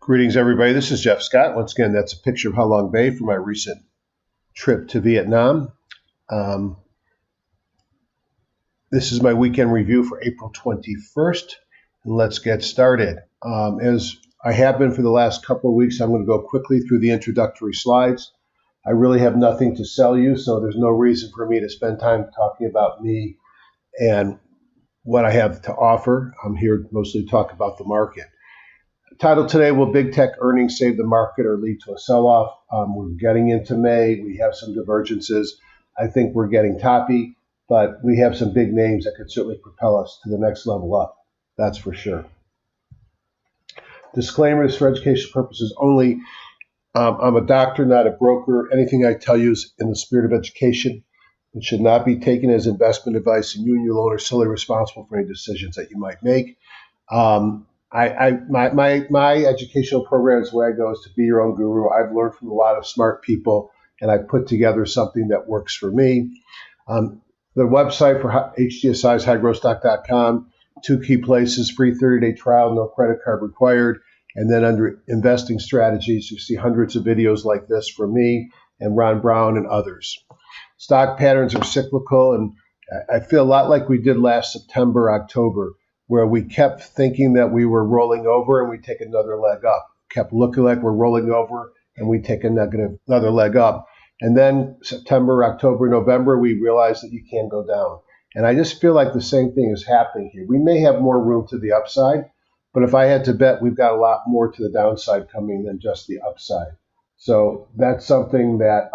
Greetings, everybody. This is Jeff Scott. Once again, that's a picture of Halong Bay from my recent trip to Vietnam. This is my weekend review for April 21st. And let's get started. As I have been for the last couple of weeks, I'm going to go quickly through the introductory slides. I really have nothing to sell you, so there's no reason for me to spend time talking about me and what I have to offer. I'm here mostly to talk about the market. Title today, will big tech earnings save the market or lead to a sell-off? We're getting into May. We have some divergences. I think we're getting toppy, but we have some big names that could certainly propel us to the next level up. That's for sure. Disclaimer, this is for educational purposes only. I'm a doctor, not a broker. Anything I tell you is in the spirit of education. It should not be taken as investment advice, and you alone are solely responsible for any decisions that you might make. My educational program is where I go is to be your own guru. I've learned from a lot of smart people, and I put together something that works for me. The website for HGSI is highgrowthstock.com. Two key places: free 30-day trial, no credit card required. And then under investing strategies, you see hundreds of videos like this from me and Ron Brown and others. Stock patterns are cyclical, and I feel a lot like we did last September, October, where we kept thinking that we were rolling over and we take another leg up. Kept looking like we're rolling over and we take another leg up. And then September, October, November, we realized that you can't go down. And I just feel like the same thing is happening here. We may have more room to the upside, but if I had to bet, we've got a lot more to the downside coming than just the upside. So that's something that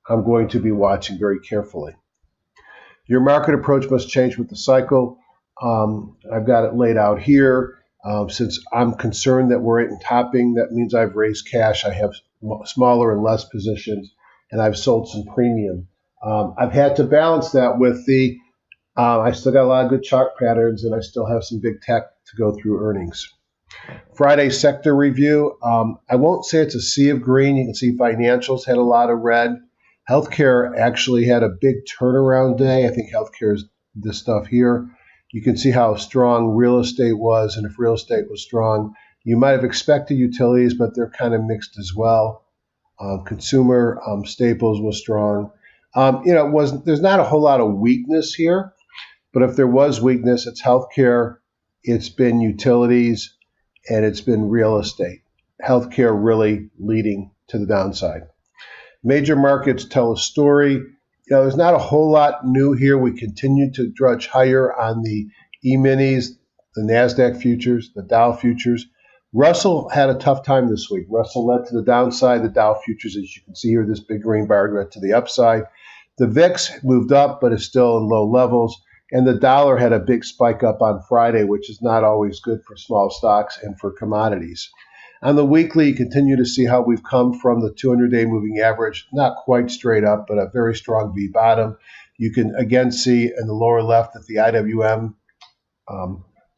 I'm going to be watching very carefully. Your market approach must change with the cycle. I've got it laid out here. Since I'm concerned that we're in topping, that means I've raised cash. I have smaller and less positions, and I've sold some premium. I've had to balance that with I still got a lot of good chart patterns, and I still have some big tech to go through earnings. Friday sector review. I won't say it's a sea of green. You can see financials had a lot of red. Healthcare actually had a big turnaround day. I think healthcare is this stuff here. You can see how strong real estate was, and if real estate was strong, you might have expected utilities, but they're kind of mixed as well. Consumer staples was strong. There's not a whole lot of weakness here, but if there was weakness, it's healthcare, it's been utilities, and it's been real estate. Healthcare really leading to the downside. Major markets tell a story. There's not a whole lot new here. We continue to drudge higher on the E-minis, the NASDAQ futures, the Dow futures. Russell had a tough time this week. Russell led to the downside. The Dow futures, as you can see here, this big green bar led to the upside. The VIX moved up, but is still in low levels. And the dollar had a big spike up on Friday, which is not always good for small stocks and for commodities. On the weekly, you continue to see how we've come from the 200-day moving average, not quite straight up, but a very strong V bottom. You can again see in the lower left that the IWM,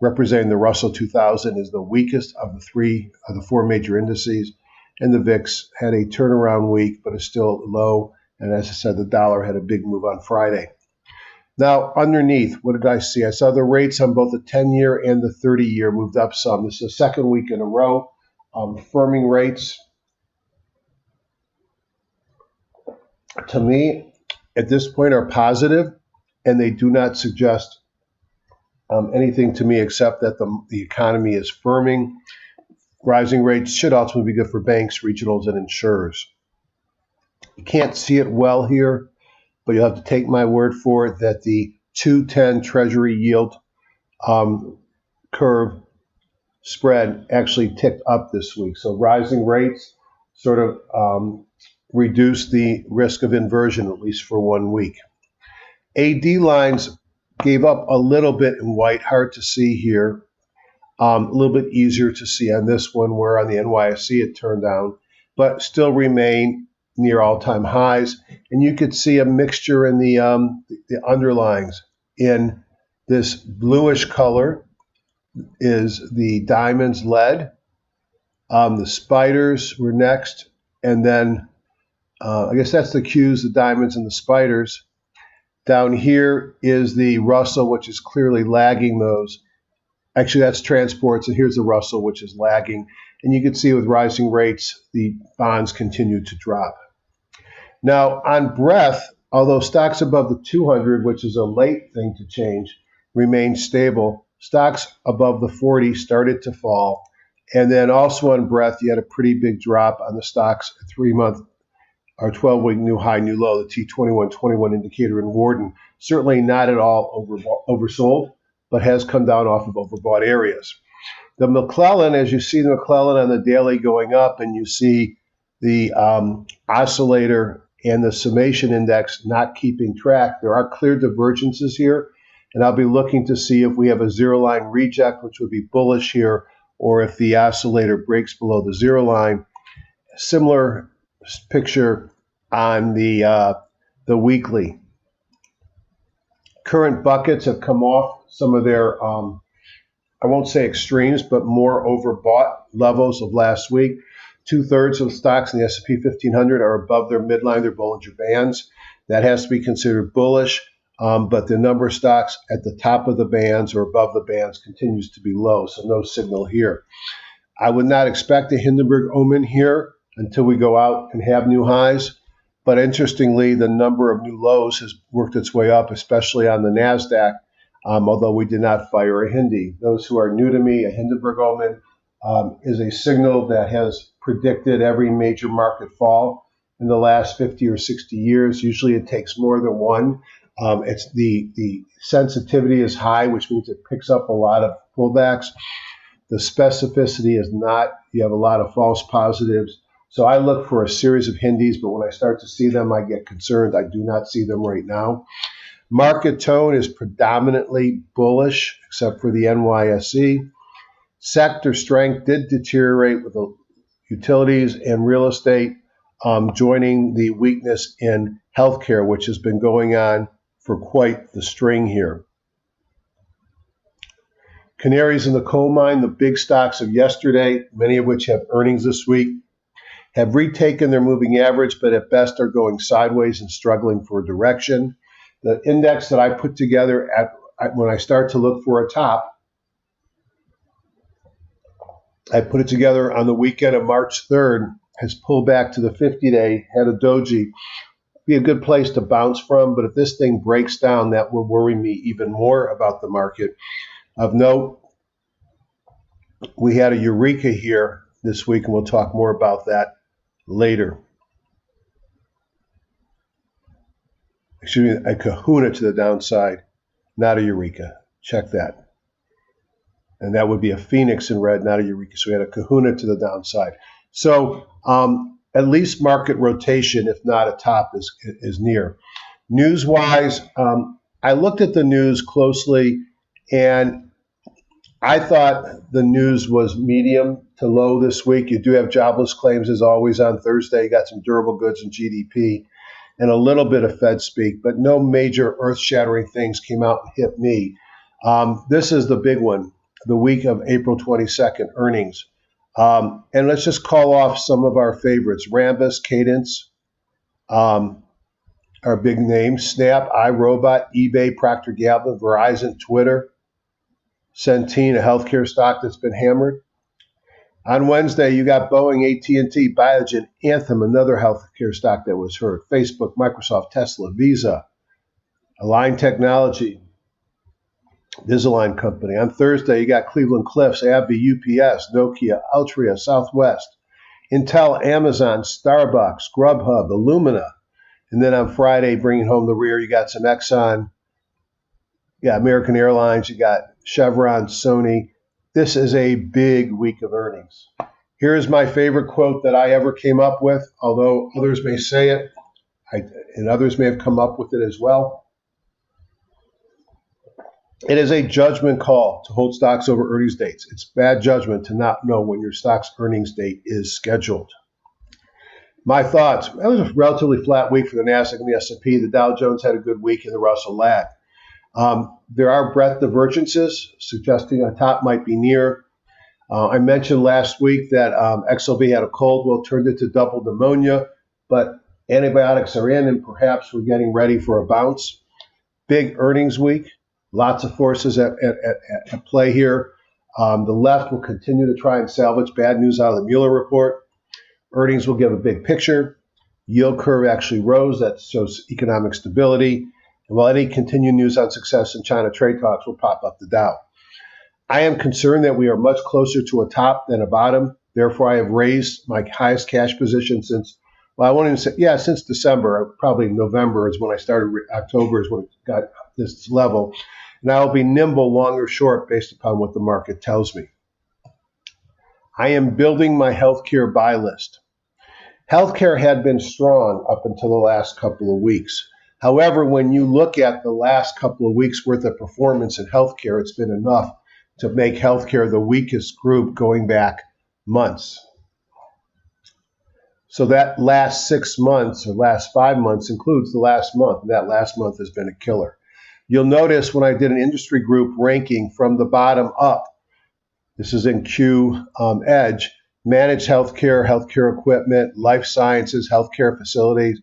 representing the Russell 2000, is the weakest of the four major indices, and the VIX had a turnaround week, but is still low. And as I said, the dollar had a big move on Friday. Now, underneath, what did I see? I saw the rates on both the 10-year and the 30-year moved up some. This is the second week in a row. Firming rates, to me, at this point are positive, and they do not suggest anything to me except that the economy is firming. Rising rates should ultimately be good for banks, regionals, and insurers. You can't see it well here, but you'll have to take my word for it that the 2-10 Treasury yield curve spread actually ticked up this week. So rising rates sort of reduce the risk of inversion, at least for 1 week. AD lines gave up a little bit in white, hard to see here. A little bit easier to see on this one, where on the NYSE it turned down, but still remain near all-time highs. And you could see a mixture in the underlyings. In this bluish color is the diamonds lead. The spiders were next, and then I guess that's the Qs, the diamonds, and the spiders. Down here is the Russell, which is clearly lagging those. Actually, that's transports, and here's the Russell, which is lagging. And you can see with rising rates, the bonds continue to drop. Now, on breadth, although stocks above the 200, which is a late thing to change, remain stable, stocks above the 40 started to fall. And then also on breadth, you had a pretty big drop on the stocks at 3-month or 12-week new high, new low, the T2121 indicator in Warden. Certainly not at all oversold, but has come down off of overbought areas. The McClellan, as you see the McClellan on the daily going up, and you see the oscillator and the summation index not keeping track, there are clear divergences here, and I'll be looking to see if we have a zero line reject, which would be bullish here, or if the oscillator breaks below the zero line. Similar picture on the weekly. Current buckets have come off some of their I won't say extremes, but more overbought levels of last week. 2/3 of the stocks in the S&P 1500 are above their midline, their Bollinger Bands. That has to be considered bullish, but the number of stocks at the top of the bands or above the bands continues to be low, so no signal here. I would not expect a Hindenburg omen here until we go out and have new highs. But interestingly, the number of new lows has worked its way up, especially on the NASDAQ, although we did not fire a Hindi. Those who are new to me, a Hindenburg omen is a signal that has predicted every major market fall in the last 50 or 60 years. Usually it takes more than one. It's the sensitivity is high, which means it picks up a lot of pullbacks. The specificity is not. You have a lot of false positives. So I look for a series of Hindis, but when I start to see them, I get concerned. I do not see them right now. Market tone is predominantly bullish, except for the NYSE. Sector strength did deteriorate with the utilities and real estate joining the weakness in healthcare, which has been going on for quite the string here. Canaries in the coal mine, the big stocks of yesterday, many of which have earnings this week, have retaken their moving average, but at best are going sideways and struggling for direction. The index that I put together when I start to look for a top, I put it together on the weekend of March 3rd, has pulled back to the 50-day, had a doji. Be a good place to bounce from, but if this thing breaks down, that will worry me even more about the market. Of note, we had a eureka here this week, and we'll talk more about that later. Excuse me, a kahuna to the downside, not a eureka. Check that. And that would be a phoenix in red, not a eureka. So we had a kahuna to the downside. So at least market rotation, if not a top, is near. News-wise, I looked at the news closely, and I thought the news was medium to low this week. You do have jobless claims, as always, on Thursday. You got some durable goods and GDP and a little bit of Fed speak, but no major earth-shattering things came out and hit me. This is the big one, the week of April 22nd, earnings. And let's just call off some of our favorites. Rambus, Cadence, our big names. Snap, iRobot, eBay, Procter & Gamble, Verizon, Twitter. Centene, a healthcare stock that's been hammered. On Wednesday, you got Boeing, AT&T, Biogen, Anthem, another healthcare stock that was hurt. Facebook, Microsoft, Tesla, Visa, Align Technology, Invisalign Company. On Thursday, you got Cleveland Cliffs, AbbVie, UPS, Nokia, Altria, Southwest, Intel, Amazon, Starbucks, Grubhub, Illumina. And then on Friday, bringing home the rear, you got some Exxon, you got American Airlines, you got Chevron, Sony. This is a big week of earnings. Here is my favorite quote that I ever came up with, although others may say it, and others may have come up with it as well. It is a judgment call to hold stocks over earnings dates. It's bad judgment to not know when your stock's earnings date is scheduled. My thoughts. It was a relatively flat week for the NASDAQ and the S&P. The Dow Jones had a good week, and the Russell lagged. There are breadth divergences suggesting a top might be near. I mentioned last week that XLV had a cold. Well, it turned into double pneumonia, but antibiotics are in, and perhaps we're getting ready for a bounce. Big earnings week. Lots of forces at play here. The left will continue to try and salvage bad news out of the Mueller report. Earnings will give a big picture. Yield curve actually rose. That shows economic stability. And while any continued news on success in China trade talks will pop up the Dow. I am concerned that we are much closer to a top than a bottom. Therefore, I have raised my highest cash position since, well, I won't even say, since December. Probably November is when I started. October is when it got this level. And I will be nimble, long or short, based upon what the market tells me. I am building my healthcare buy list. Healthcare had been strong up until the last couple of weeks. However, when you look at the last couple of weeks worth of performance in healthcare, it's been enough to make healthcare the weakest group going back months. So that last 6 months or last 5 months includes the last month. That last month has been a killer. You'll notice when I did an industry group ranking from the bottom up, this is in Q Edge, managed healthcare, healthcare equipment, life sciences, healthcare facilities,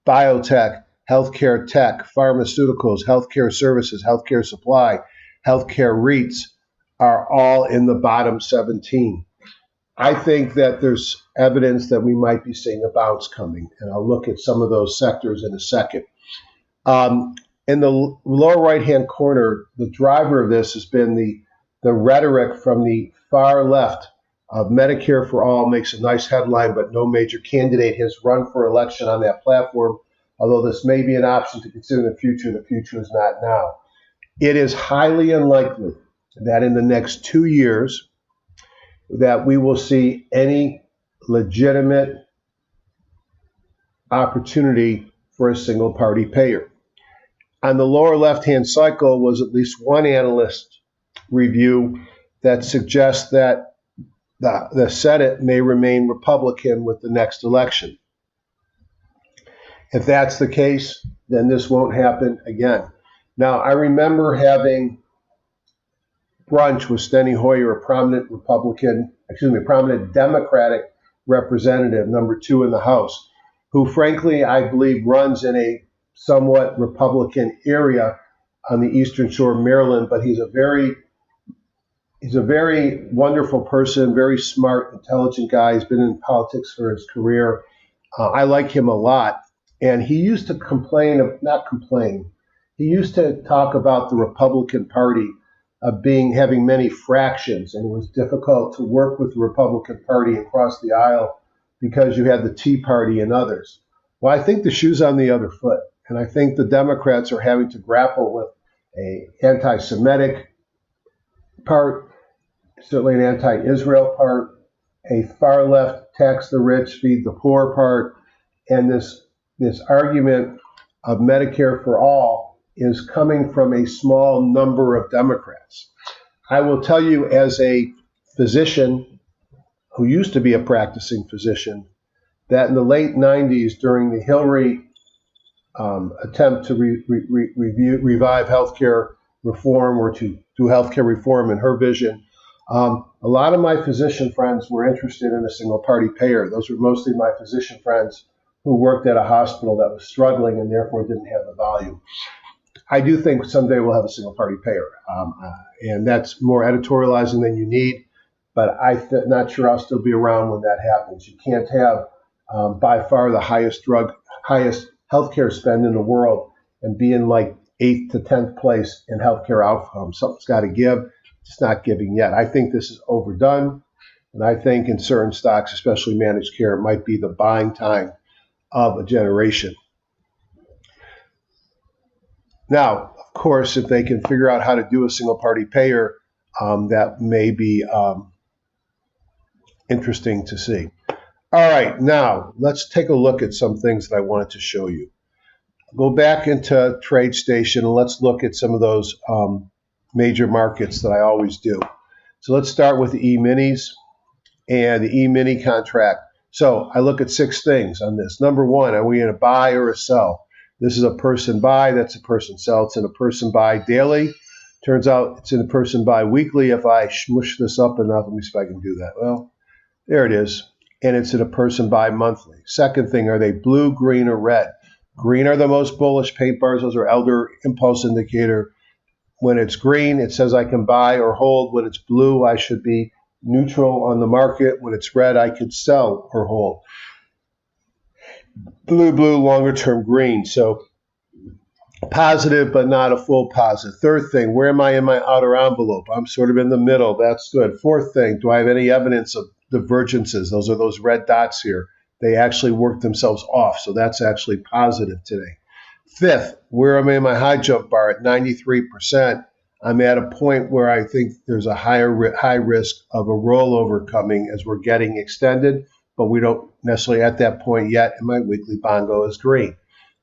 biotech, healthcare tech, pharmaceuticals, healthcare services, healthcare supply, healthcare REITs are all in the bottom 17. I think that there's evidence that we might be seeing a bounce coming, and I'll look at some of those sectors in a second. In the lower right-hand corner, the driver of this has been the rhetoric from the far left of Medicare for All makes a nice headline, but no major candidate has run for election on that platform. Although this may be an option to consider in the future is not now. It is highly unlikely that in the next 2 years that we will see any legitimate opportunity for a single party payer. On the lower left-hand cycle was at least one analyst review that suggests that the Senate may remain Republican with the next election. If that's the case, then this won't happen again. Now, I remember having brunch with Steny Hoyer, a prominent Democratic representative, number 2 in the House, who frankly I believe runs in a somewhat Republican area on the Eastern Shore of Maryland, but he's a very wonderful person, very smart, intelligent guy. He's been in politics for his career. I like him a lot. And he used to he used to talk about the Republican Party having many fractions, and it was difficult to work with the Republican Party across the aisle because you had the Tea Party and others. Well, I think the shoe's on the other foot, and I think the Democrats are having to grapple with an anti-Semitic part, certainly an anti-Israel part, a far-left tax the rich, feed the poor part, and this argument of Medicare for all is coming from a small number of Democrats. I will tell you, as a physician who used to be a practicing physician, that in the late 90s, during the Hillary attempt to revive healthcare reform or to do healthcare reform in her vision, a lot of my physician friends were interested in a single party payer. Those were mostly my physician friends who worked at a hospital that was struggling and therefore didn't have the volume. I do think someday we'll have a single party payer, and that's more editorializing than you need, but I'm not sure I'll still be around when that happens. You can't have by far the highest healthcare spend in the world and be in like 8th to 10th place in healthcare outcomes. Something's got to give. It's not giving yet. I think this is overdone, and I think in certain stocks, especially managed care, it might be the buying time of a generation. Now, of course, if they can figure out how to do a single party payer, that may be interesting to see. All right, now let's take a look at some things that I wanted to show you. Go back into TradeStation and let's look at some of those major markets that I always do. So let's start with the E-minis and the E-mini contract. So I look at 6 things on this. Number 1, are we in a buy or a sell? This is a person buy, that's a person sell. It's in a person buy daily. Turns out it's in a person buy weekly. If I smush this up enough, let me see if I can do that. Well, there it is. And it's in a person buy monthly. Second thing, are they blue, green, or red? Green are the most bullish paint bars. Those are elder impulse indicator. When it's green, it says I can buy or hold. When it's blue, I should be neutral on the market. When it's red, I could sell or hold. Blue, longer term green. So positive, but not a full positive. Third thing, where am I in my outer envelope? I'm sort of in the middle. That's good. Fourth thing, do I have any evidence of divergences? Those are those red dots here. They actually work themselves off. So that's actually positive today. Fifth, where am I in my high jump bar at 93%? I'm at a point where I think there's a high risk of a rollover coming as we're getting extended, but we don't necessarily at that point yet, and my weekly bongo is green.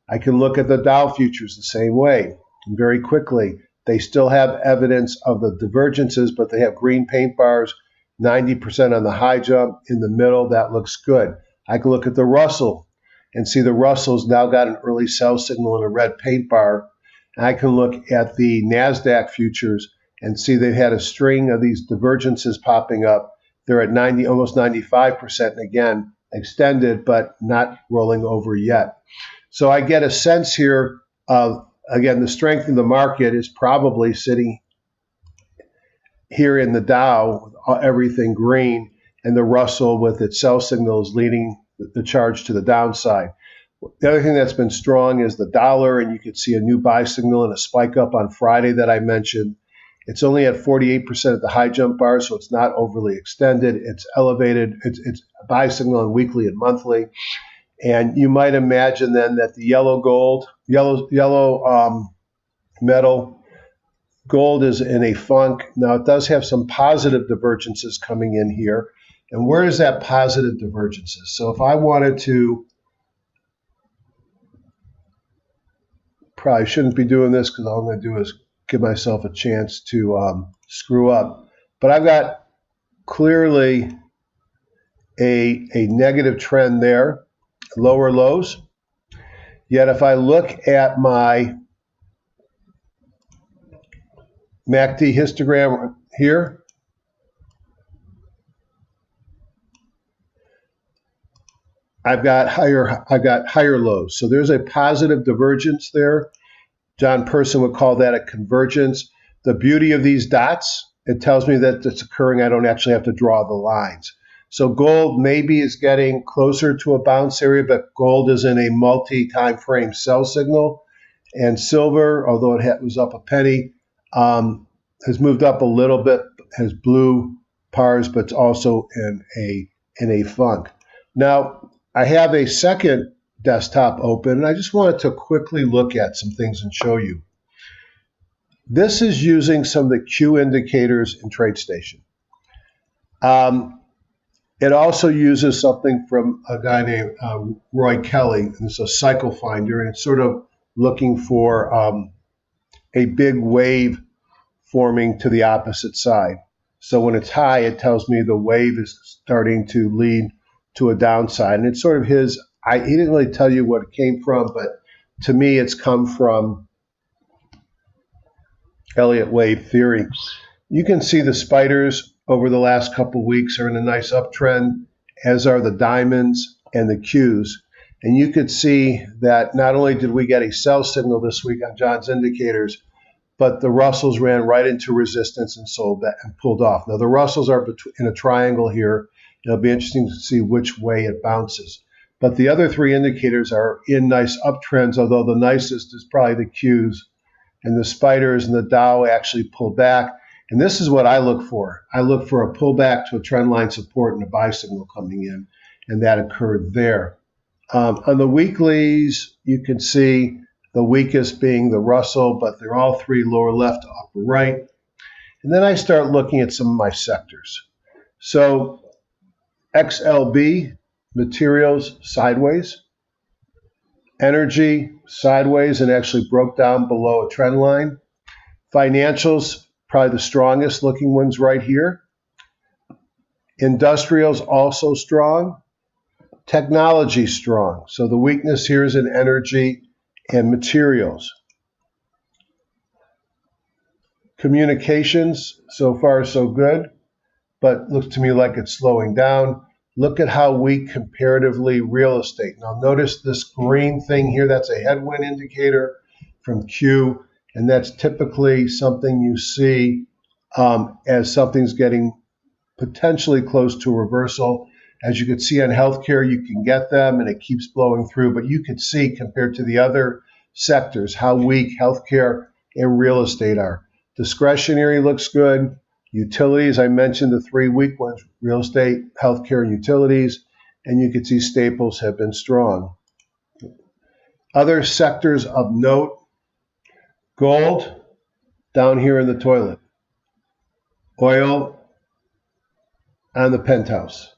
I can look at the Dow futures the same way. And very quickly, they still have evidence of the divergences, but they have green paint bars, 90% on the high jump. In the middle, that looks good. I can look at the Russell and see the Russell's now got an early sell signal and a red paint bar. I can look at the NASDAQ futures and see they've had a string of these divergences popping up. They're at 90, almost 95%, and again, extended, but not rolling over yet. So I get a sense here of, again, the strength of the market is probably sitting here in the Dow, everything green, and the Russell with its sell signals leading the charge to the downside. The other thing that's been strong is the dollar, and you could see a new buy signal and a spike up on Friday that I mentioned. It's only at 48% at the high jump bar, so it's not overly extended. It's elevated. It's a buy signal on weekly and monthly. And you might imagine then that the yellow metal, gold is in a funk. Now it does have some positive divergences coming in here. And where is that positive divergences? So if I wanted to, probably shouldn't be doing this because all I'm going to do is give myself a chance to screw up. But I've got clearly a negative trend there, lower lows. Yet if I look at my MACD histogram here, I've got higher lows. So there's a positive divergence there. John Person would call that a convergence. The beauty of these dots, it tells me that it's occurring. I don't actually have to draw the lines. So gold maybe is getting closer to a bounce area, but gold is in a multi-time frame sell signal. And silver, although it was up a penny, has moved up a little bit, has blue pars, but it's also in a funk. Now, I have a second desktop open, and I just wanted to quickly look at some things and show you. This is using some of the Q indicators in TradeStation. It also uses something from a guy named Roy Kelly, and it's a cycle finder, and it's sort of looking for a big wave forming to the opposite side. So when it's high, it tells me the wave is starting to lead to a downside. And it's sort of he didn't really tell you what it came from, but to me, it's come from Elliott wave theory. You can see the spiders over the last couple of weeks are in a nice uptrend, as are the diamonds and the Qs. And you could see that not only did we get a sell signal this week on John's indicators, but the Russells ran right into resistance and sold that and pulled off. Now the Russells are in a triangle here. It'll be interesting to see which way it bounces. But the other three indicators are in nice uptrends, although the nicest is probably the Qs, and the spiders and the Dow actually pulled back. And this is what I look for. I look for a pullback to a trend line support and a buy signal coming in, and that occurred there. On the weeklies, you can see the weakest being the Russell, but they're all three lower left to upper right. And then I start looking at some of my sectors. So XLB, materials, sideways. Energy, sideways, and actually broke down below a trend line. Financials, probably the strongest looking ones right here. Industrials, also strong. Technology, strong. So the weakness here is in energy and materials. Communications, so far so good, but looks to me like it's slowing down. Look at how weak comparatively real estate. Now notice this green thing here, that's a headwind indicator from Q, and that's typically something you see as something's getting potentially close to a reversal. As you can see on healthcare, you can get them and it keeps blowing through, but you can see compared to the other sectors how weak healthcare and real estate are. Discretionary looks good. Utilities, I mentioned the 3 weak ones, real estate, healthcare, and utilities, and you can see staples have been strong. Other sectors of note, gold down here in the toilet, oil on the penthouse,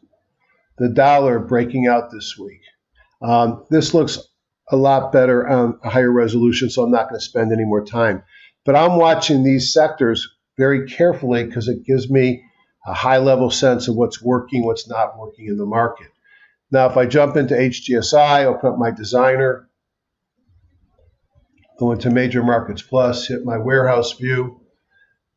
the dollar breaking out this week. This looks a lot better on a higher resolution, so I'm not going to spend any more time. But I'm watching these sectors very carefully because it gives me a high-level sense of what's working, what's not working in the market. Now, if I jump into HGSI, open up my designer, go into Major Markets Plus, hit my warehouse view,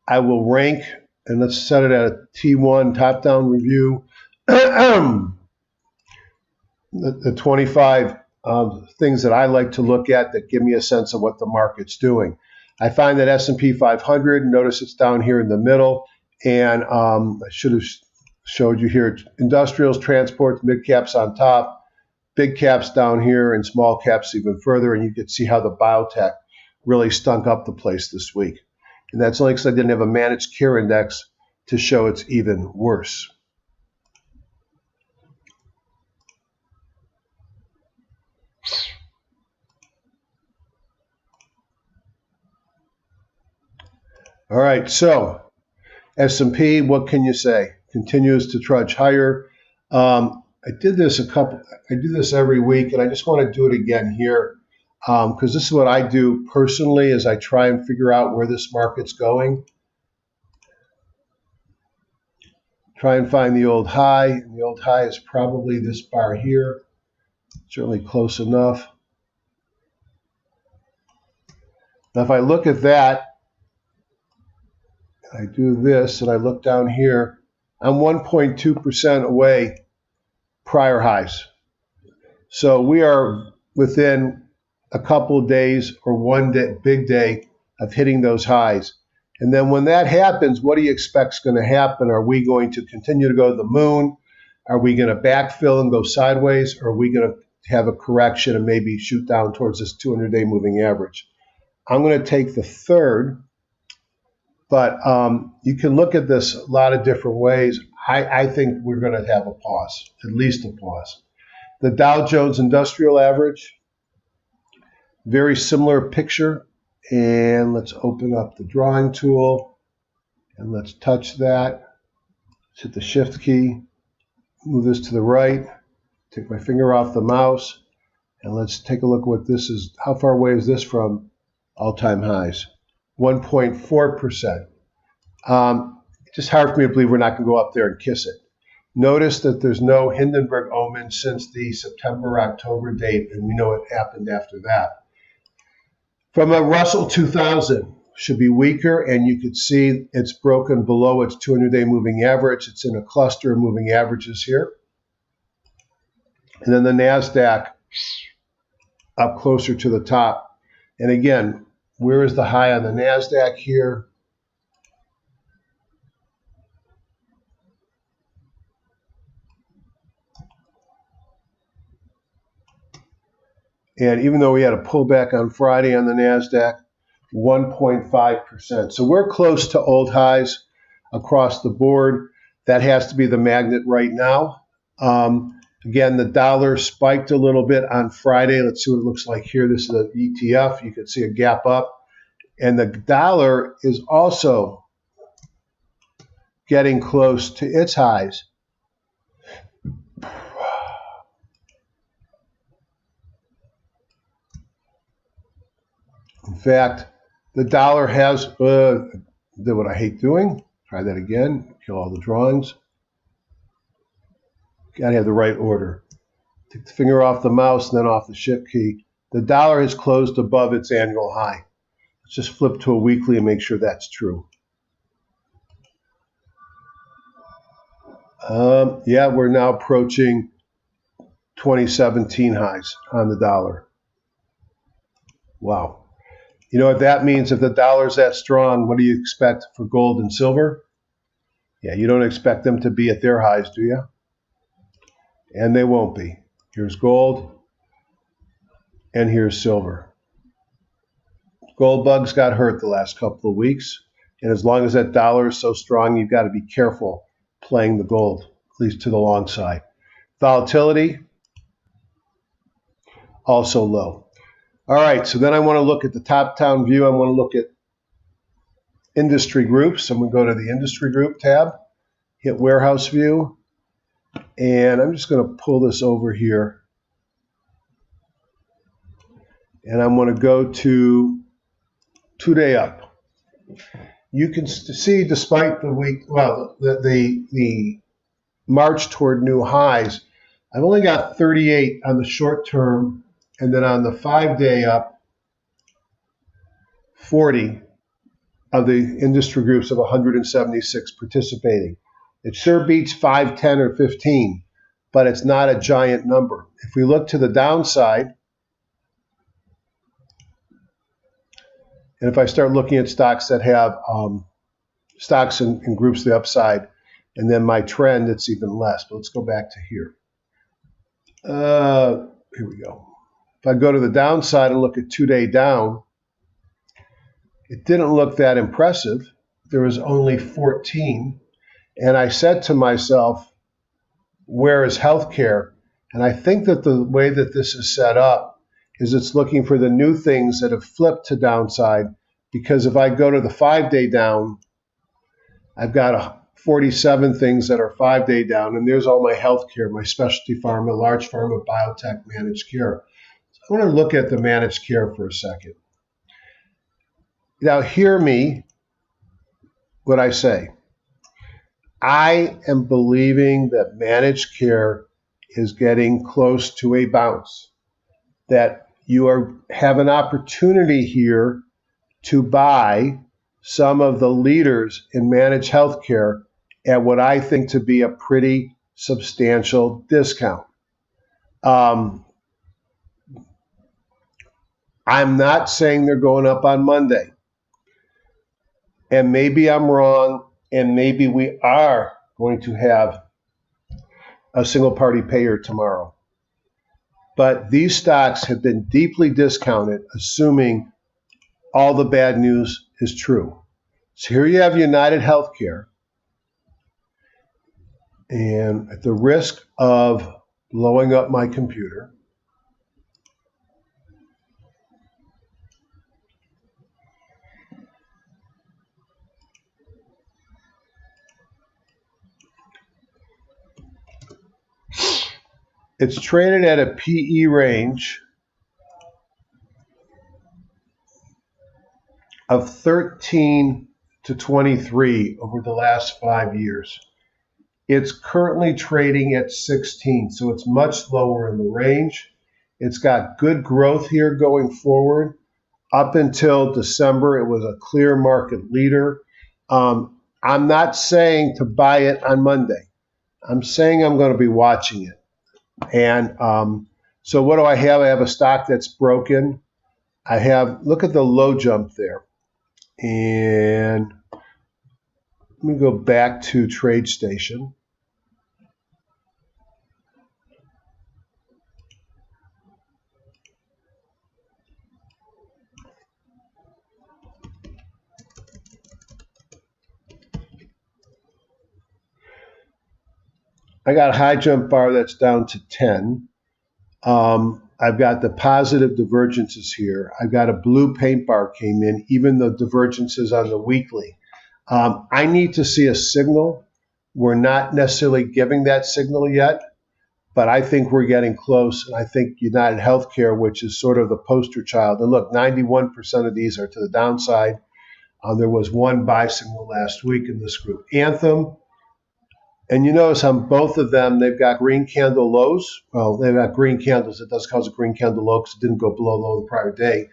I will rank, and let's set it at a T1 top-down review. The 25 things that I like to look at that give me a sense of what the market's doing. I find that S&P 500, notice it's down here in the middle, and I should have showed you here, industrials, transport, mid caps on top, big caps down here, and small caps even further, and you can see how the biotech really stunk up the place this week. And that's only because I didn't have a managed care index to show it's even worse. All right, so S&P, what can you say? Continues to trudge higher. I do this every week, and I just want to do it again here because this is what I do personally as I try and figure out where this market's going. Try and find the old high, and the old high is probably this bar here. Certainly close enough. Now, if I look at that, I do this, and I look down here, I'm 1.2% away prior highs. So we are within a couple of days or one day, big day of hitting those highs. And then when that happens, what do you expect is going to happen? Are we going to continue to go to the moon? Are we going to backfill and go sideways? Or are we going to have a correction and maybe shoot down towards this 200-day moving average? I'm going to take the third, but you can look at this a lot of different ways. I think we're going to have a pause, at least a pause. The Dow Jones Industrial Average, very similar picture. And let's open up the drawing tool and let's touch that. Let's hit the shift key, move this to the right, take my finger off the mouse, and let's take a look at what this is. How far away is this from all-time highs? 1.4%. It's just hard for me to believe we're not going to go up there and kiss it. Notice that there's no Hindenburg omen since the September-October date, and we know what happened after that. From a Russell 2000, should be weaker, and you could see it's broken below its 200-day moving average. It's in a cluster of moving averages here. And then the NASDAQ up closer to the top. And again, where is the high on the NASDAQ here? And even though we had a pullback on Friday on the NASDAQ, 1.5%. So we're close to old highs across the board. That has to be the magnet right now. Again, the dollar spiked a little bit on Friday. Let's see what it looks like here. This is an ETF. You can see a gap up. And the dollar is also getting close to its highs. In fact, the dollar has, did what I hate doing. Try that again. Kill all the drawings. Got to have the right order. Take the finger off the mouse and then off the shift key. The dollar has closed above its annual high. Let's just flip to a weekly and make sure that's true. Yeah, we're now approaching 2017 highs on the dollar. Wow. You know what that means? If the dollar's that strong, what do you expect for gold and silver? Yeah, you don't expect them to be at their highs, do you? And they won't be. Here's gold, and here's silver. Gold bugs got hurt the last couple of weeks, and as long as that dollar is so strong, you've got to be careful playing the gold, at least to the long side. Volatility, also low. All right, so then I want to look at the top-down view. I want to look at industry groups. I'm going to go to the industry group tab, hit warehouse view, and I'm just going to pull this over here. And I'm going to go to 2-day up. You can see, despite the week, well, the march toward new highs, I've only got 38 on the short term, and then on the 5-day up, 40 of the industry groups of 176 participating. It sure beats 5, 10, or 15, but it's not a giant number. If we look to the downside, and if I start looking at stocks that have stocks in groups to the upside, and then my trend, it's even less. But let's go back to here. Here we go. If I go to the downside and look at 2-day down, it didn't look that impressive. There was only 14. And I said to myself, where is healthcare? And I think that the way that this is set up is it's looking for the new things that have flipped to downside, because if I go to the 5-day down, I've got 47 things that are 5-day down, and there's all my healthcare, my specialty pharma, large pharma, biotech, managed care. So I want to look at the managed care for a second. Now, hear me what I say. I am believing that managed care is getting close to a bounce, that you have an opportunity here to buy some of the leaders in managed healthcare at what I think to be a pretty substantial discount. I'm not saying they're going up on Monday. And maybe I'm wrong, and maybe we are going to have a single party payer tomorrow. But these stocks have been deeply discounted, assuming all the bad news is true. So here you have United Healthcare, and at the risk of blowing up my computer, it's traded at a PE range of 13 to 23 over the last 5 years. It's currently trading at 16, so it's much lower in the range. It's got good growth here going forward. Up until December, it was a clear market leader. I'm not saying to buy it on Monday. I'm saying I'm going to be watching it. And so what do I have? I have a stock that's broken. Look at the low jump there. And let me go back to TradeStation. I got a high jump bar that's down to 10. I've got the positive divergences here. I've got a blue paint bar came in, even the divergences on the weekly. I need to see a signal. We're not necessarily giving that signal yet, but I think we're getting close. And I think United Healthcare, which is sort of the poster child, and look, 91% of these are to the downside. There was one buy signal last week in this group. Anthem, and you notice on both of them, they've got green candle lows. Well, they've got green candles. It does cause a green candle low because it didn't go below low the prior day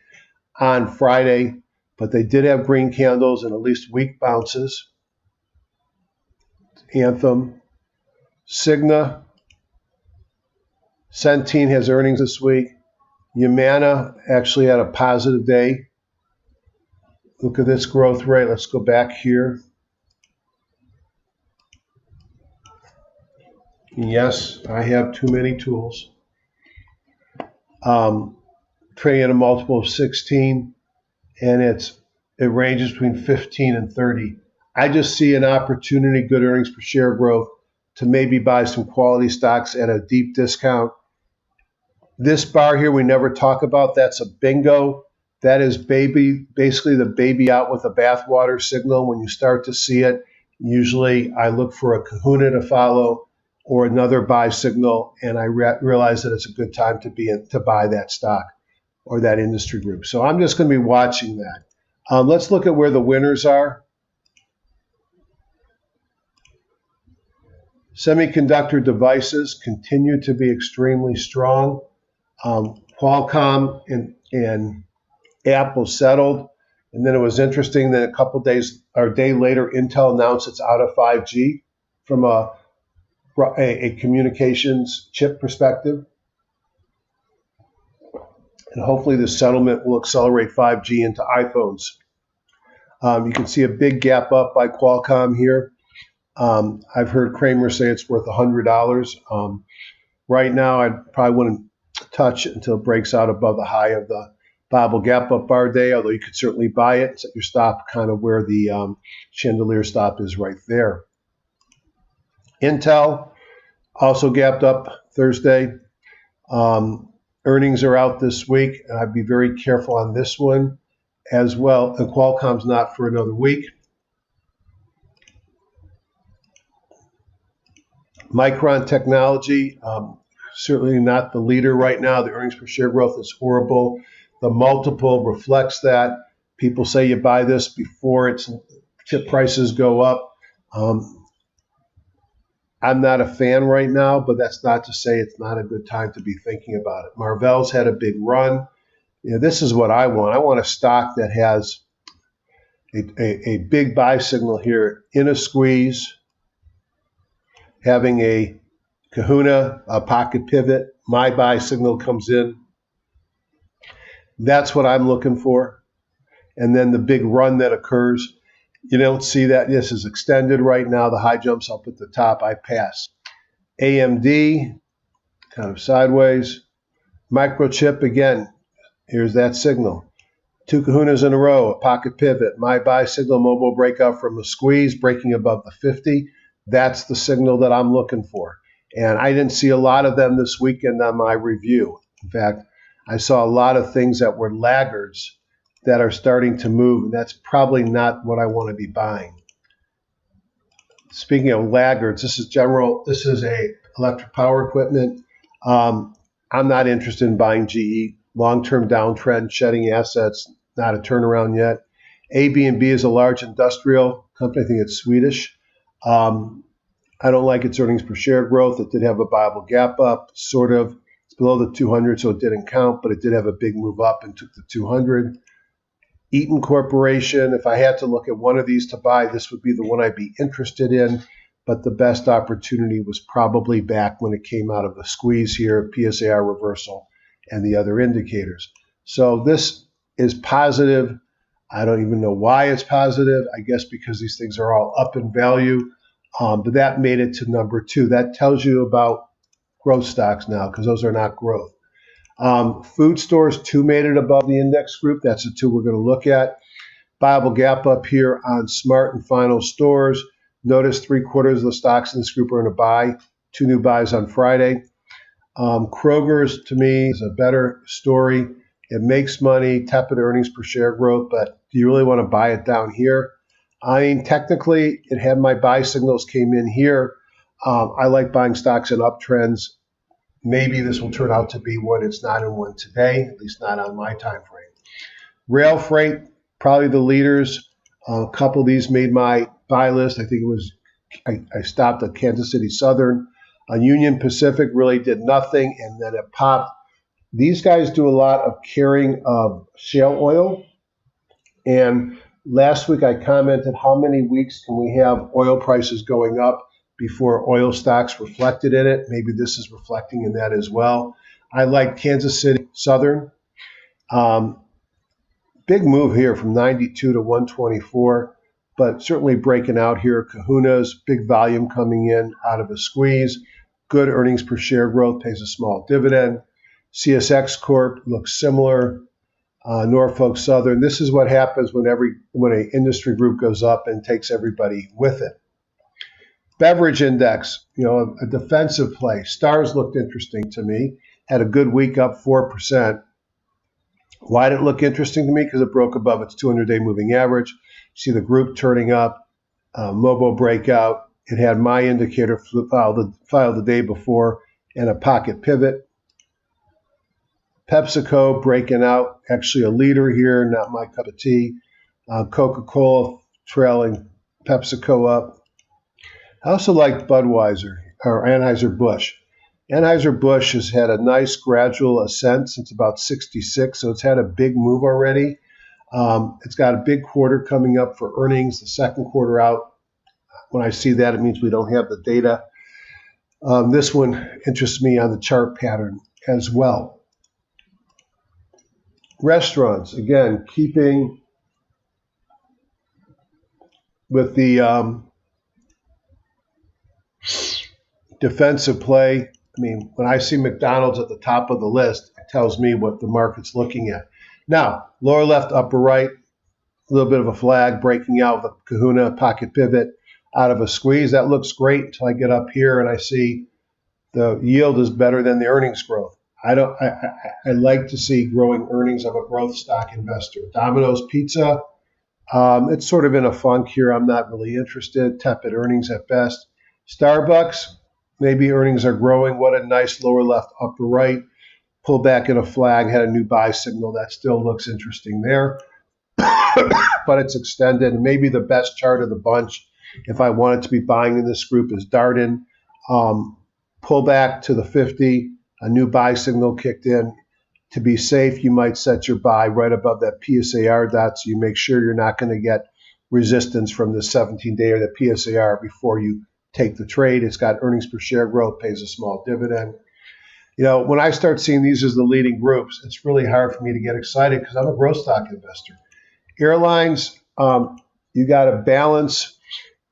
on Friday, but they did have green candles and at least weak bounces. Anthem, Cigna, Centene has earnings this week. Humana actually had a positive day. Look at this growth rate. Let's go back here. Yes, I have too many tools. Trading at a multiple of 16, and it ranges between 15 and 30. I just see an opportunity, good earnings per share growth, to maybe buy some quality stocks at a deep discount. This bar here we never talk about. That's a bingo. That is basically the baby out with the bathwater signal. When you start to see it, usually I look for a kahuna to follow or another buy signal, and I realize that it's a good time to buy that stock or that industry group. So I'm just going to be watching that. Let's look at where the winners are. Semiconductor devices continue to be extremely strong. Qualcomm and Apple settled. And then it was interesting that a couple days or a day later, Intel announced it's out of 5G from a communications chip perspective. And hopefully the settlement will accelerate 5G into iPhones. You can see a big gap up by Qualcomm here. I've heard Kramer say it's worth $100. Right now, I probably wouldn't touch it until it breaks out above the high of the Bible gap up bar day, although you could certainly buy it, set your stop kind of where the chandelier stop is right there. Intel also gapped up Thursday. Earnings are out this week, and I'd be very careful on this one as well. And Qualcomm's not for another week. Micron Technology, certainly not the leader right now. The earnings per share growth is horrible. The multiple reflects that. People say you buy this before its chip prices go up. I'm not a fan right now, but that's not to say it's not a good time to be thinking about it. Marvell's had a big run. This is what I want. I want a stock that has a big buy signal here in a squeeze, having a kahuna, a pocket pivot, my buy signal comes in. That's what I'm looking for. And then the big run that occurs. You don't see that. This is extended right now. The high jumps up at the top. I pass. AMD, kind of sideways. Microchip, again, here's that signal. Two kahunas in a row, a pocket pivot. My buy signal, mobile breakout from a squeeze, breaking above the 50. That's the signal that I'm looking for. And I didn't see a lot of them this weekend on my review. In fact, I saw a lot of things that were laggards that are starting to move, and that's probably not what I want to be buying. Speaking of laggards, this is a electric power equipment. I'm not interested in buying GE. Long-term downtrend, shedding assets, not a turnaround yet. AB&B is a large industrial company. I think it's Swedish. I don't like its earnings per share growth. It did have a Bible gap up, sort of. It's below the 200, so it didn't count, but it did have a big move up and took the 200. Eaton Corporation, if I had to look at one of these to buy, this would be the one I'd be interested in, but the best opportunity was probably back when it came out of the squeeze here, PSAR reversal, and the other indicators. So this is positive. I don't even know why it's positive. I guess because these things are all up in value. But that made it to number 2. That tells you about growth stocks now, because those are not growth. Food stores, 2 made it above the index group. That's the 2 we're going to look at. Bible gap up here on Smart and Final Stores. Notice 3/4 of the stocks in this group are in a buy. 2 new buys on Friday. Kroger's, to me, is a better story. It makes money, tepid earnings per share growth, but do you really want to buy it down here? I mean, technically, it had my buy signals came in here. I like buying stocks in uptrends. Maybe this will turn out to be one. It's not in one today, at least not on my time frame. Rail freight, probably the leaders. A couple of these made my buy list. I think it was, I stopped at Kansas City Southern. Union Pacific really did nothing, and then it popped. These guys do a lot of carrying of shale oil. And last week I commented, how many weeks can we have oil prices going up before oil stocks reflected in it? Maybe this is reflecting in that as well. I like Kansas City Southern. Big move here from 92 to 124, but certainly breaking out here. Kahuna's big volume coming in out of a squeeze. Good earnings per share growth, pays a small dividend. CSX Corp looks similar. Norfolk Southern. This is what happens when an industry group goes up and takes everybody with it. Beverage index, a defensive play. Stars looked interesting to me. Had a good week, up 4%. Why did it look interesting to me? Because it broke above its 200-day moving average. See the group turning up, Mobo breakout. It had my indicator filed the day before and a pocket pivot. PepsiCo breaking out, actually a leader here, not my cup of tea. Coca-Cola trailing PepsiCo up. I also like Budweiser, or Anheuser-Busch. Anheuser-Busch has had a nice gradual ascent since about 66, so it's had a big move already. It's got a big quarter coming up for earnings, the second quarter out. When I see that, it means we don't have the data. This one interests me on the chart pattern as well. Restaurants, again, keeping with the defensive play. I mean, when I see McDonald's at the top of the list, it tells me what the market's looking at. Now, lower left, upper right, a little bit of a flag breaking out with a Kahuna pocket pivot out of a squeeze. That looks great until I get up here and I see the yield is better than the earnings growth. I like to see growing earnings of a growth stock investor. Domino's Pizza, it's sort of in a funk here. I'm not really interested. Tepid earnings at best. Starbucks, maybe earnings are growing. What a nice lower left, upper right. Pull back in a flag, had a new buy signal. That still looks interesting there. But it's extended. And maybe the best chart of the bunch, if I wanted to be buying in this group, is Darden. Pull back to the 50. A new buy signal kicked in. To be safe, you might set your buy right above that PSAR dot so you make sure you're not going to get resistance from the 17-day or the PSAR before you take the trade. It's got earnings per share growth, pays a small dividend. When I start seeing these as the leading groups, it's really hard for me to get excited because I'm a growth stock investor. Airlines, you got to balance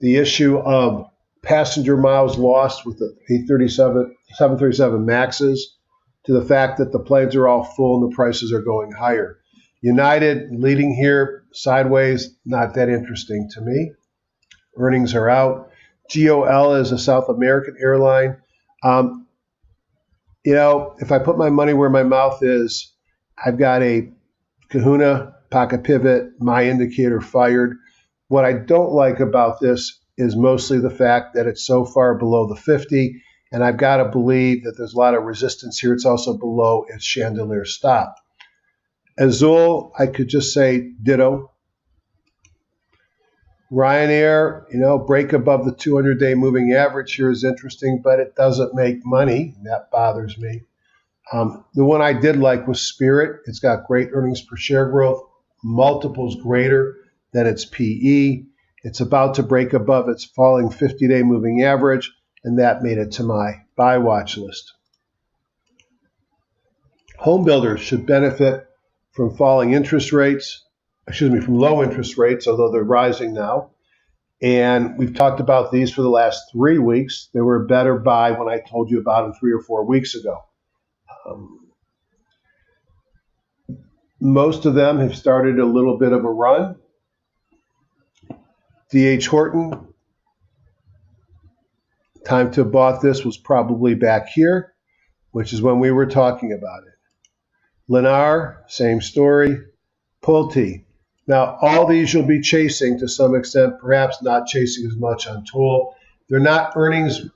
the issue of passenger miles lost with the 737 Maxes to the fact that the planes are all full and the prices are going higher. United leading here sideways, not that interesting to me. Earnings are out. GOL is a South American airline. If I put my money where my mouth is, I've got a Kahuna pocket pivot, my indicator fired. What I don't like about this is mostly the fact that it's so far below the 50, and I've got to believe that there's a lot of resistance here. It's also below its chandelier stop. Azul, I could just say ditto. Ryanair, break above the 200-day moving average here is interesting, but it doesn't make money. That bothers me. The one I did like was Spirit. It's got great earnings per share growth, multiples greater than its PE. It's about to break above its falling 50-day moving average, and that made it to my buy watch list. Home builders should benefit from falling interest rates, from low interest rates, although they're rising now. And we've talked about these for the last 3 weeks. They were a better buy when I told you about them 3 or 4 weeks ago. Most of them have started a little bit of a run. D.H. Horton, time to have bought this was probably back here, which is when we were talking about it. Lennar, same story. Pulte. Now, all these you'll be chasing to some extent, perhaps not chasing as much on Tool. They're not earnings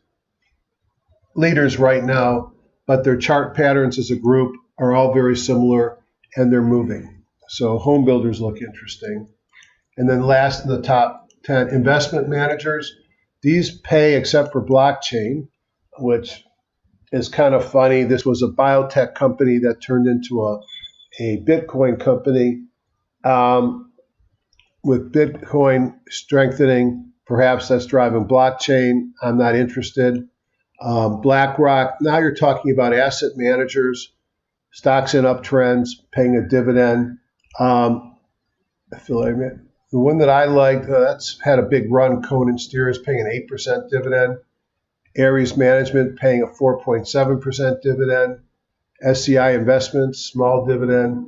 leaders right now, but their chart patterns as a group are all very similar, and they're moving. So home builders look interesting. And then last in the top 10, investment managers. These pay except for blockchain, which is kind of funny. This was a biotech company that turned into a Bitcoin company. With Bitcoin strengthening, perhaps that's driving blockchain. I'm not interested. BlackRock, now you're talking about asset managers, stocks in uptrends, paying a dividend. I feel like the one that I liked, that's had a big run. Conan Steers paying an 8% dividend. Ares Management paying a 4.7% dividend. SCI Investments, small dividend.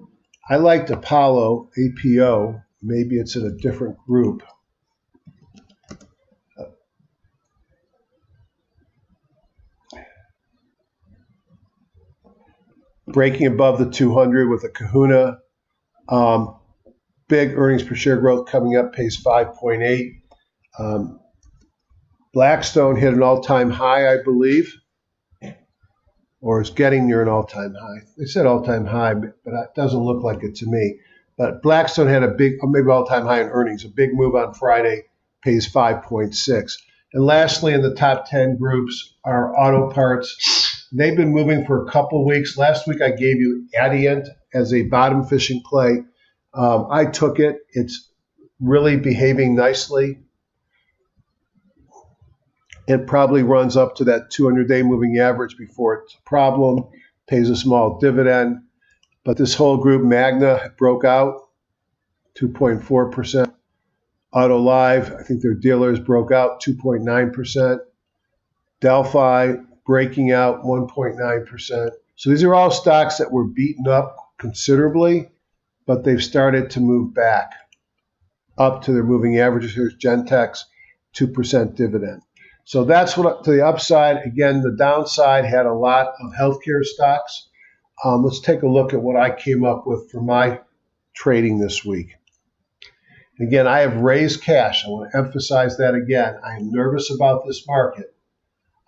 I liked Apollo, APO. Maybe it's in a different group. Breaking above the 200 with a kahuna. Big earnings per share growth coming up, pays 5.8. Blackstone hit an all-time high, I believe, or is getting near an all-time high. They said all-time high, but it doesn't look like it to me. But Blackstone had a big, maybe all-time high in earnings, a big move on Friday, pays 5.6. And lastly, in the top 10 groups are auto parts. They've been moving for a couple weeks. Last week I gave you Adient as a bottom fishing play. I took it. It's really behaving nicely. It probably runs up to that 200-day moving average before it's a problem, pays a small dividend. But this whole group, Magna, broke out 2.4%. Auto Live, I think their dealers broke out 2.9%. Delphi breaking out 1.9%. So these are all stocks that were beaten up considerably, but they've started to move back up to their moving averages. Here's Gentex, 2% dividend. So that's what to the upside. Again, the downside had a lot of healthcare stocks. Let's take a look at what I came up with for my trading this week. Again, I have raised cash. I want to emphasize that again. I am nervous about this market,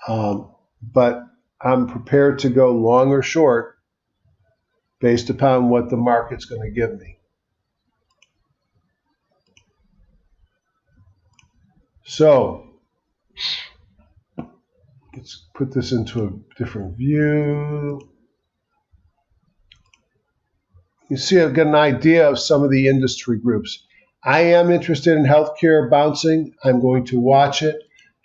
but I'm prepared to go long or short based upon what the market's going to give me. So let's put this into a different view. You see, I've got an idea of some of the industry groups. I am interested in healthcare bouncing. I'm going to watch it.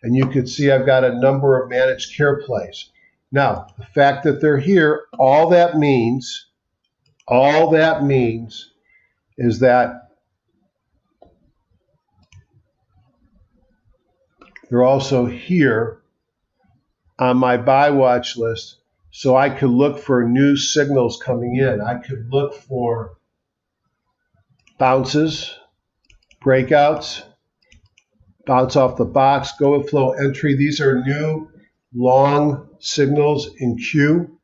And you can see I've got a number of managed care plays. Now, the fact that they're here, all that means is that they're also here on my buy watch list, so I could look for new signals coming in. I could look for bounces, breakouts, bounce off the box, go with flow entry. These are new long signals in Q.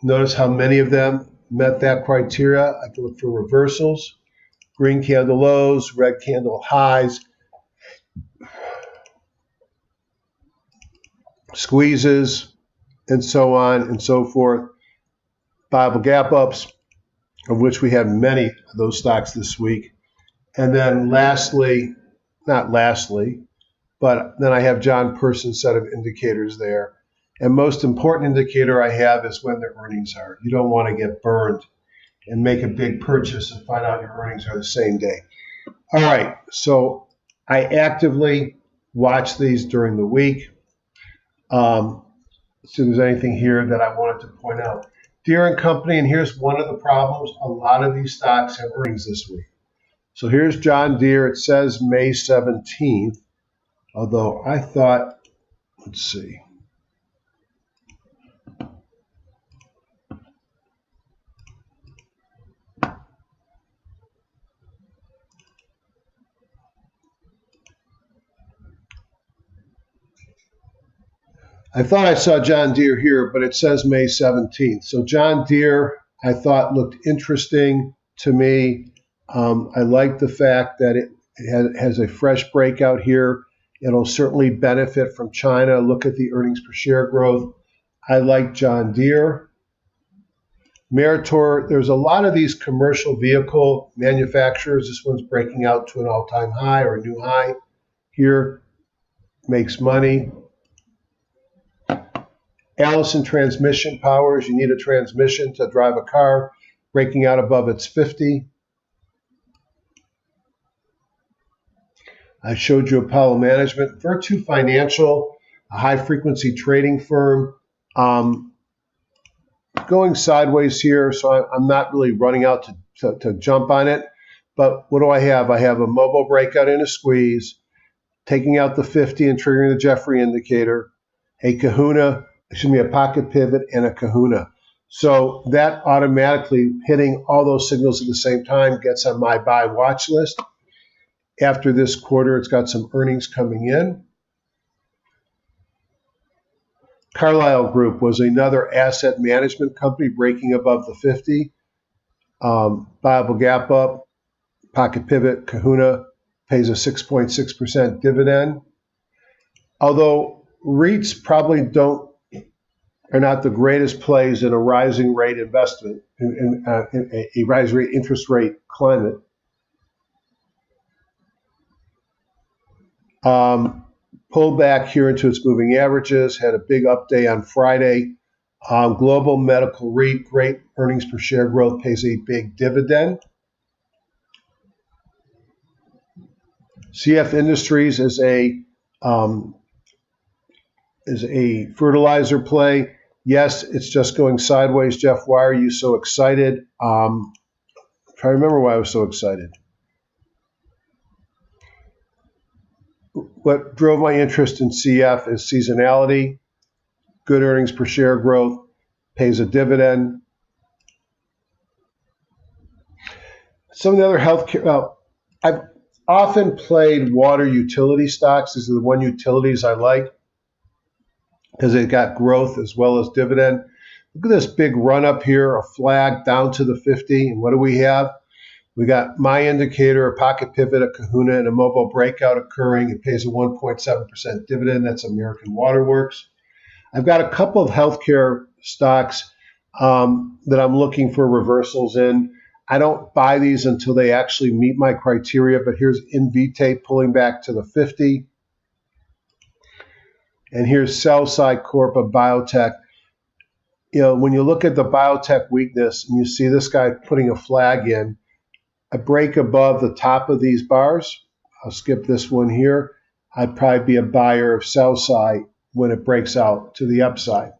Notice how many of them met that criteria. I can look for reversals, green candle lows, red candle highs, squeezes, and so on and so forth. Bible gap ups, of which we had many of those stocks this week. And then lastly, not lastly, but then I have John Person's set of indicators there. And most important indicator I have is when their earnings are. You don't want to get burned and make a big purchase and find out your earnings are the same day. All right, so I actively watch these during the week. So there's anything here that I wanted to point out. Deere and Company, and here's one of the problems. A lot of these stocks have earnings this week. So here's John Deere. It says May 17th, although I thought, let's see. I thought I saw John Deere here, but it says May 17th. So John Deere, I thought looked interesting to me. I like the fact that it has a fresh breakout here. It'll certainly benefit from China. Look at the earnings per share growth. I like John Deere. Meritor, there's a lot of these commercial vehicle manufacturers. This one's breaking out to an all-time high or a new high here. Makes money. Allison Transmission Powers, you need a transmission to drive a car, breaking out above its 50. I showed you Apollo Management. Virtu Financial, a high-frequency trading firm, going sideways here, so I'm not really running out to jump on it. But what do I have? I have a mobile breakout and a squeeze, taking out the 50 and triggering the Jeffrey indicator, a pocket pivot and a kahuna. So that automatically hitting all those signals at the same time gets on my buy watch list. After this quarter, it's got some earnings coming in. Carlyle Group was another asset management company breaking above the 50. Viable gap up, pocket pivot, kahuna, pays a 6.6% dividend. Although REITs probably are not the greatest plays in a rising rate investment, in a rising rate interest rate climate. Pulled back here into its moving averages, had a big up day on Friday. Global Medical REIT, great earnings per share growth, pays a big dividend. CF Industries is a fertilizer play. Yes, it's just going sideways. Jeff, why are you so excited? I'm trying to remember why I was so excited. What drove my interest in CF is seasonality, good earnings per share growth, pays a dividend. Some of the other healthcare, I've often played water utility stocks. These are the one utilities I like because they've got growth as well as dividend. Look at this big run up here, a flag down to the 50. And what do we have? We got my indicator, a pocket pivot, a kahuna, and a mobile breakout occurring. It pays a 1.7% dividend. That's American Waterworks. I've got a couple of healthcare stocks that I'm looking for reversals in. I don't buy these until they actually meet my criteria, but here's Invitae pulling back to the 50. And here's Cellside Corp of biotech. You know, when you look at the biotech weakness and you see this guy putting a flag in, a break above the top of these bars, I'll skip this one here, I'd probably be a buyer of Cellside when it breaks out to the upside.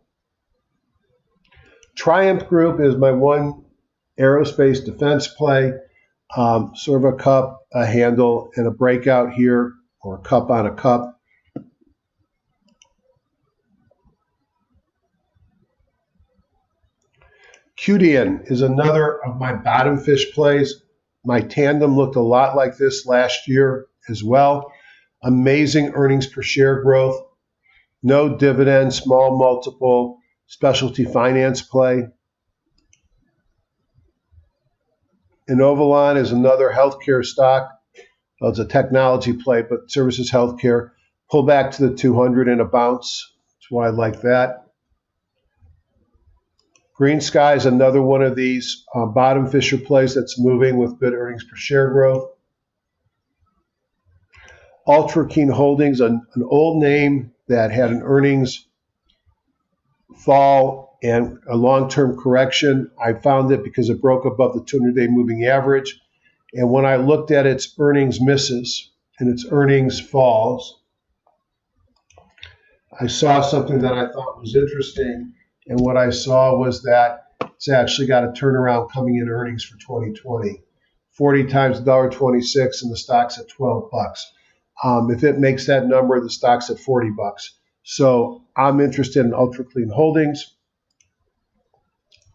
Triumph Group is my one aerospace defense play, sort of a cup, a handle, and a breakout here, or a cup on a cup. QDN is another of my bottom fish plays. My tandem looked a lot like this last year as well. Amazing earnings per share growth, no dividend, small multiple, specialty finance play. Inovalon is another healthcare stock. Well, it's a technology play, but services healthcare. Pull back to the 200 and a bounce. That's why I like that. Green Sky is another one of these bottom fisher plays that's moving with good earnings per share growth. Ultra Keen Holdings, an old name that had an earnings fall and a long-term correction. I found it because it broke above the 200-day moving average. And when I looked at its earnings misses and its earnings falls, I saw something that I thought was interesting. And what I saw was that it's actually got a turnaround coming in earnings for 2020. 40 times $1.26 and the stock's at $12. If it makes that number, the stock's at $40. So I'm interested in Ultra Clean Holdings,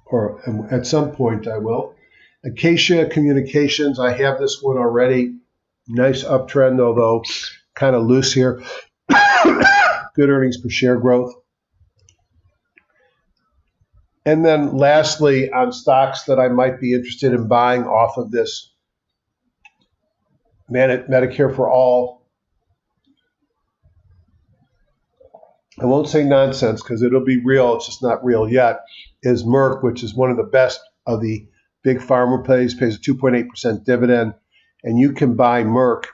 or at some point I will. Acacia Communications, I have this one already. Nice uptrend, although kind of loose here. Good earnings per share growth. And then lastly, on stocks that I might be interested in buying off of this Medicare for All, I won't say nonsense because it'll be real, it's just not real yet, is Merck, which is one of the best of the big pharma plays, pays a 2.8% dividend. And you can buy Merck.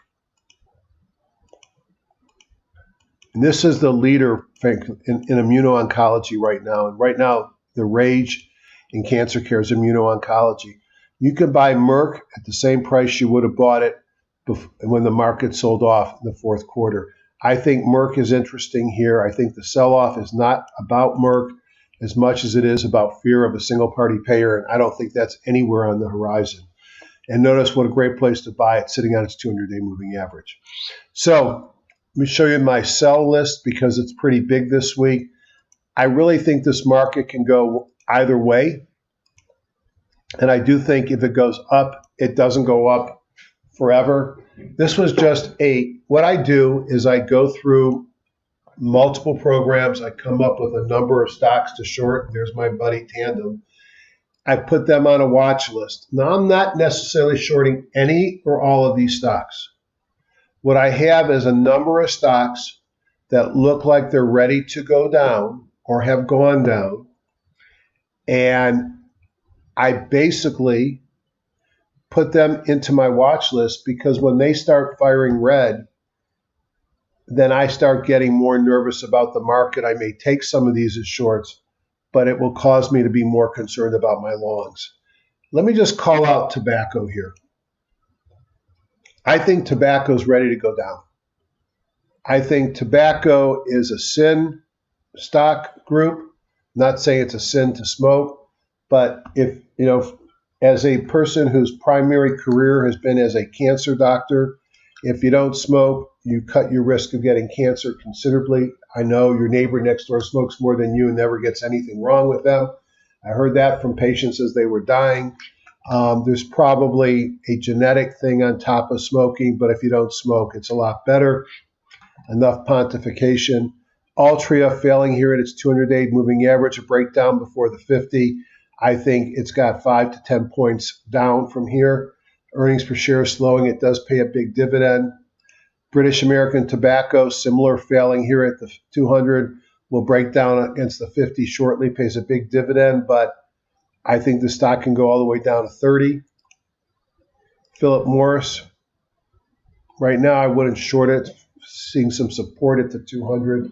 And this is the leader, Frank, in immuno-oncology right now. And right now, the rage in cancer care is immuno-oncology. You can buy Merck at the same price you would have bought it when the market sold off in the fourth quarter. I think Merck is interesting here. I think the sell-off is not about Merck as much as it is about fear of a single-party payer, and I don't think that's anywhere on the horizon. And notice what a great place to buy it, sitting on its 200-day moving average. So let me show you my sell list because it's pretty big this week. I really think this market can go either way. And I do think if it goes up, it doesn't go up forever. This was just what I do is I go through multiple programs. I come up with a number of stocks to short. There's my buddy Tandem. I put them on a watch list. Now, I'm not necessarily shorting any or all of these stocks. What I have is a number of stocks that look like they're ready to go down or have gone down. And I basically put them into my watch list because when they start firing red, then I start getting more nervous about the market. I may take some of these as shorts, but it will cause me to be more concerned about my longs. Let me just call out tobacco here. I think tobacco is ready to go down. I think tobacco is a sin stock group. Not saying it's a sin to smoke, but if, as a person whose primary career has been as a cancer doctor, if you don't smoke, you cut your risk of getting cancer considerably. I know your neighbor next door smokes more than you and never gets anything wrong with them. I heard that from patients as they were dying. There's probably a genetic thing on top of smoking, but if you don't smoke, it's a lot better. Enough pontification. Altria failing here at its 200-day moving average, a breakdown before the 50. I think it's got 5 to 10 points down from here. Earnings per share slowing. It does pay a big dividend. British American Tobacco, similar, failing here at the 200, will break down against the 50 shortly, pays a big dividend, but I think the stock can go all the way down to 30. Philip Morris, right now I wouldn't short it, seeing some support at the 200.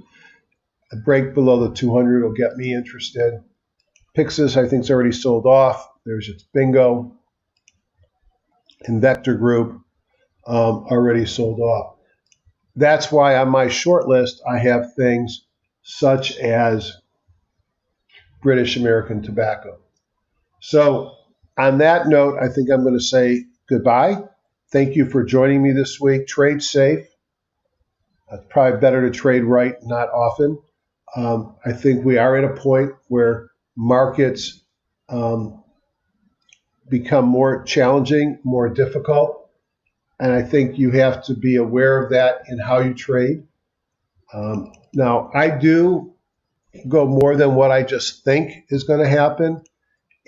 A break below the 200 will get me interested. Pyxis, I think, is already sold off. There's its bingo. Invector Group, already sold off. That's why on my short list, I have things such as British American Tobacco. So on that note, I think I'm going to say goodbye. Thank you for joining me this week. Trade safe. It's probably better to trade right, not often. I think we are at a point where markets become more challenging, more difficult. And I think you have to be aware of that in how you trade. Now, I do go more than what I just think is going to happen.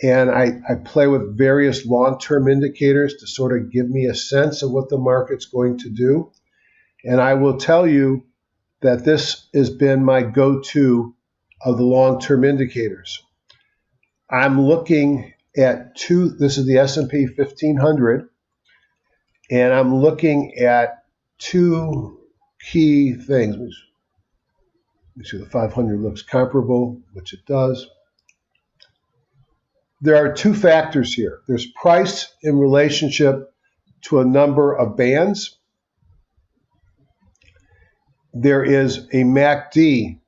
And I play with various long-term indicators to sort of give me a sense of what the market's going to do. And I will tell you that this has been my go-to of the long-term indicators. I'm looking at this is the S&P 1500, and I'm looking at two key things. Let me see, the 500 looks comparable, which it does. There are two factors here. There's price in relationship to a number of bands. There is a MACD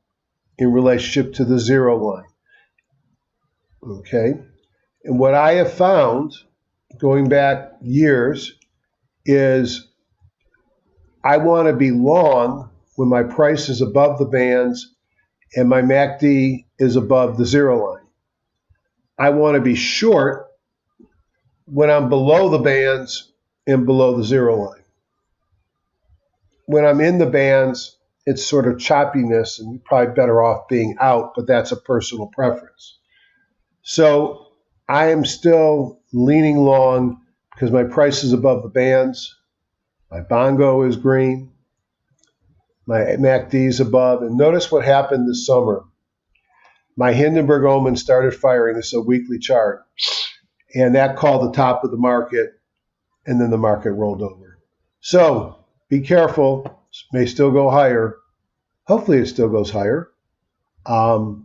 in relationship to the zero line. Okay? And what I have found, going back years, is I want to be long when my price is above the bands and my MACD is above the zero line. I want to be short when I'm below the bands and below the zero line. When I'm in the bands, it's sort of choppiness, and you're probably better off being out, but that's a personal preference. So I am still leaning long because my price is above the bands. My bongo is green. My MACD is above. And notice what happened this summer. My Hindenburg Omen started firing. This is a weekly chart. And that called the top of the market, and then the market rolled over. So be careful. It may still go higher. Hopefully it still goes higher. But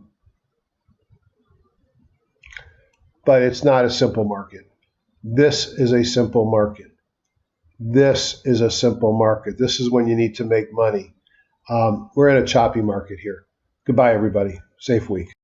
it's not a simple market. This is a simple market. This is a simple market. This is when you need to make money. We're in a choppy market here. Goodbye, everybody. Safe week.